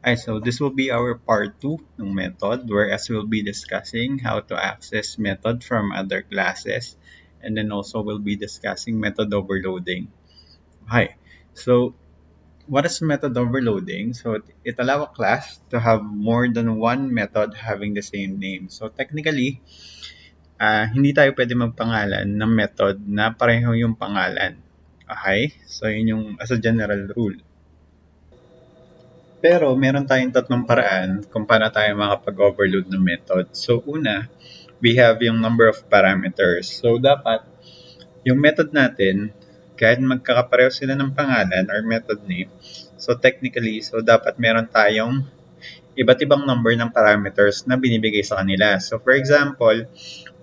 So this will be our part 2 ng method, whereas we'll be discussing how to access method from other classes, and then also we'll be discussing method overloading. Hi. So what is method overloading? So it allows a class to have more than one method having the same name. So technically, hindi tayo pwede magpangalan ng method na pareho yung pangalan. Okay? So yun yung as a general rule. Pero meron tayong tatlong paraan kung paano tayo makapag-overload ng method. So una, we have yung number of parameters. So dapat yung method natin, kahit magkakapareho sila ng pangalan or method name, so technically, so dapat meron tayong iba't ibang number ng parameters na binibigay sa kanila. So for example,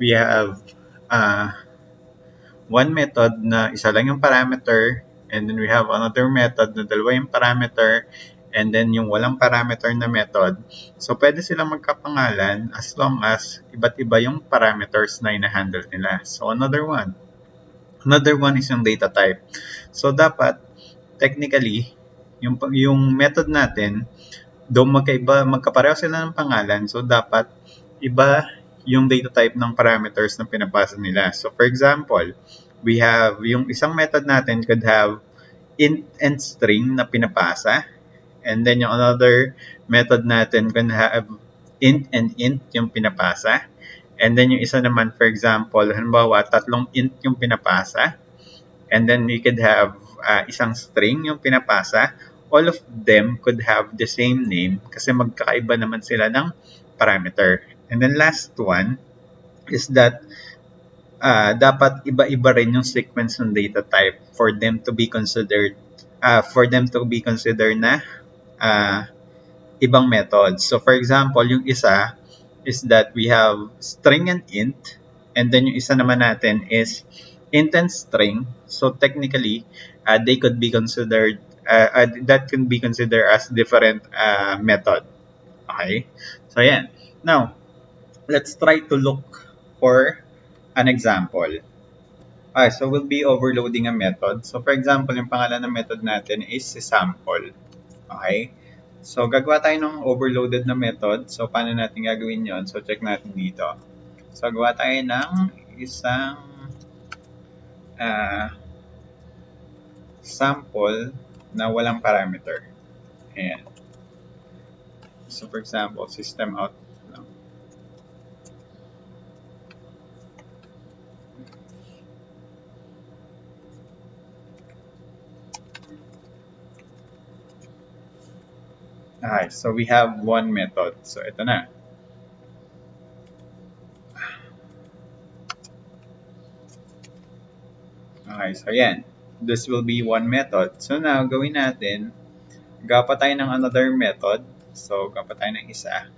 we have uh, one method na isa lang yung parameter, and then we have another method na dalawa yung parameter, and then yung walang parameter na method. So pwede silang magkapangalan as long as iba't iba yung parameters na ina-handle nila. So another one is yung data type. So dapat technically yung method natin, though magkapareho sila ng pangalan, so dapat iba yung data type ng parameters na pinapasa nila. So for example, we have yung isang method natin could have int and string na pinapasa, and then yung another method natin can have int and int yung pinapasa, and then yung isa naman, for example, halimbawa tatlong int yung pinapasa, and then we could have isang string yung pinapasa. All of them could have the same name kasi magkakaiba naman sila ng parameter. And then last one is that dapat iba-iba rin yung sequence ng data type for them to be considered na uh, ibang methods. So for example, yung isa is that we have string and int, and then yung isa naman natin is int and string. So technically, they could be considered that can be considered as different method. Okay? So yeah. Now, let's try to look for an example. So we'll be overloading a method. So for example, yung pangalan ng method natin is si sample. Okay? So gagawa tayo ng overloaded na method. So paano natin gagawin yon? So check natin dito. So gawa tayo ng isang uh, sample na walang parameter. Ayan. So for example, system out lang. Okay, so we have one method. So ito na. Okay, so yan. This will be one method. So now, gawin natin, gawa pa tayo ng another method. So, gawa pa tayo ng isa.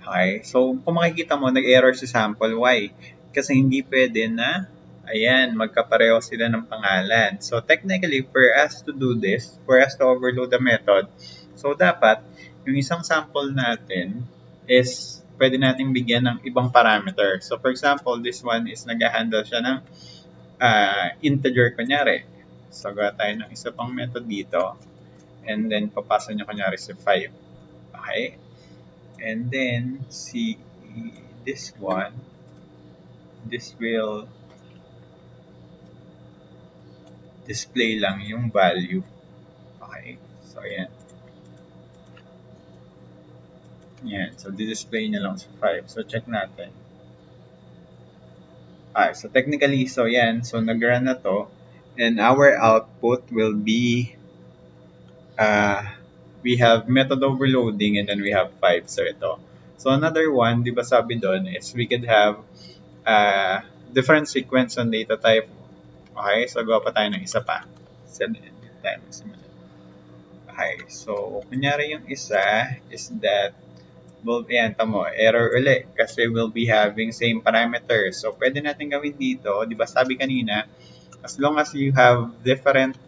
Okay, so kung makikita mo, nag-error si sample. Why? Kasi hindi pwede na, ayan, magkapareho sila ng pangalan. So, technically, for us to do this, for us to overload the method, so dapat, yung isang sample natin is pwede nating bigyan ng ibang parameter. So, for example, this one is nag-handle siya ng integer kunyari. So, gawa tayo ng isa pang method dito. And then, papasa nyo kunyari si 5. Okay? And then, see this one. This will display lang yung value. Okay? So, ayan. Yan. So, di-display niya lang sa 5. So, check natin. So technically, so yan. So, nag-run na to. And our output will be we have method overloading, and then we have 5. So, ito. So, another one, di ba sabi doon, is we could have different sequence on data type. Okay? So, gawa pa tayo ng isa pa. Okay. So, kunyari yung isa is that yan, tamo, error uli kasi we'll be having same parameters. So, pwede natin gawin dito, di ba sabi kanina, as long as you have different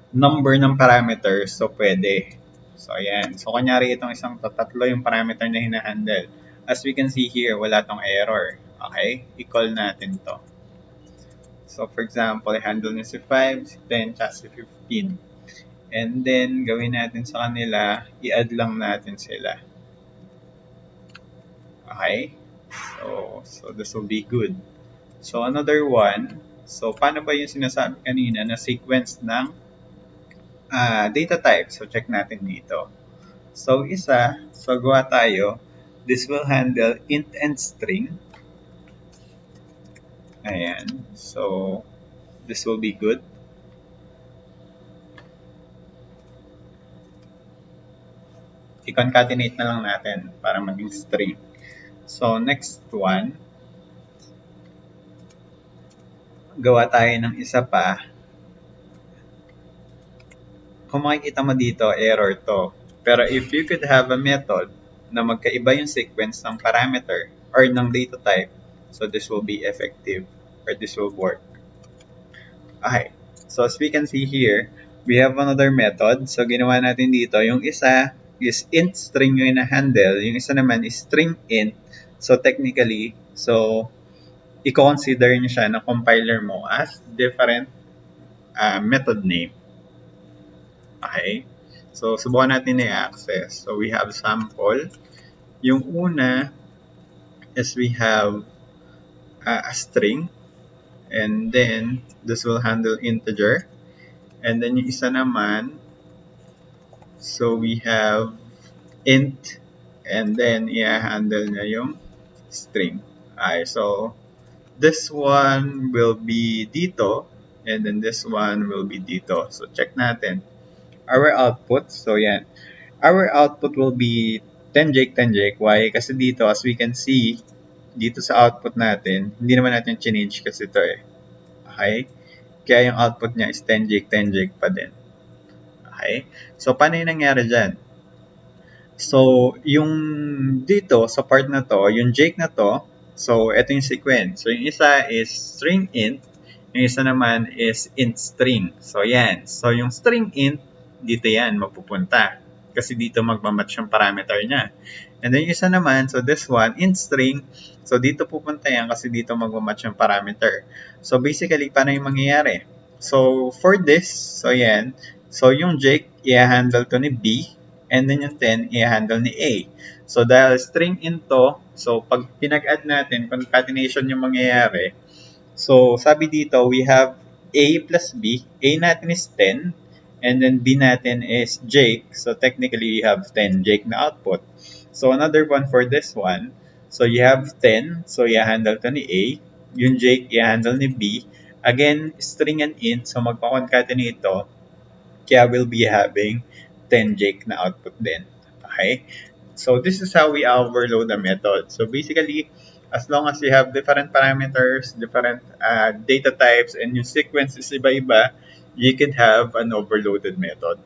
number ng parameters, so pwede. So, ayan. So, kunyari itong isang tatlo yung parameter na hinahandle. As we can see here, wala tong error. Okay? I-call natin to. So, for example, i-handle niya si 5, si 10, tsaka si 15. And then, gawin natin sa kanila, i-add lang natin sila. Okay? So this will be good. So, another one. So, paano ba yung sinasabi kanina na sequence ng data type? So, check natin dito. So, gawa tayo. This will handle int and string. Ayan. So, this will be good. I-concatenate na lang natin para maging string. So, next one. Gawa tayo ng isa pa. Kung makikita mo dito, error to. Pero if you could have a method na magkaiba yung sequence ng parameter or ng data type, so this will be effective or this will work. Okay. So as we can see here, we have another method. So ginawa natin dito, yung isa is int string yung ina-handle, yung isa naman is string int. So technically, i-consider niyo siya na compiler mo as different method name. Okay? So, subukan natin i-access. So, we have sample. Yung una is we have a string. And then, this will handle integer. And then, yung isa naman, so we have int. And then, i-handle na yung string. Okay, so, this one will be dito. And then, this one will be dito. So, check natin. Our output, so yan. Our output will be 10 Jake, 10 Jake. Why? Kasi dito, as we can see, dito sa output natin, hindi naman natin change kasi ito eh. Okay? Kaya yung output niya is 10 Jake, 10 Jake pa din. Okay? So, paano yung nangyari dyan? So, yung dito, sa part na to, yung Jake na to, so, ito yung sequence. So, yung isa is string int, yung isa naman is int string. So, yan. So, yung string int, dito yan mapupunta. Kasi dito magmamatch yung parameter niya. And then yung isa naman, so this one, int string, so dito pupunta yan kasi dito magmamatch yung parameter. So basically, paano yung mangyayari? So for this, so yan, so yung Jake, i-handle to ni B, and then yung 10, i-handle ni A. So dahil string into, so pag pinag-add natin, concatenation yung mangyayari, so sabi dito, we have A plus B, A natin is 10, and then B natin is Jake. So technically, you have 10 Jake na output. So another one for this one. So you have 10. So i-handle to ni A. Yung Jake, i-handle ni B. Again, string and int. So magpa-concatenate ito. Kaya we'll be having 10 Jake na output din. Okay? So this is how we overload the method. So basically, as long as you have different parameters, different data types, and yung sequence is iba-iba, you could have an overloaded method.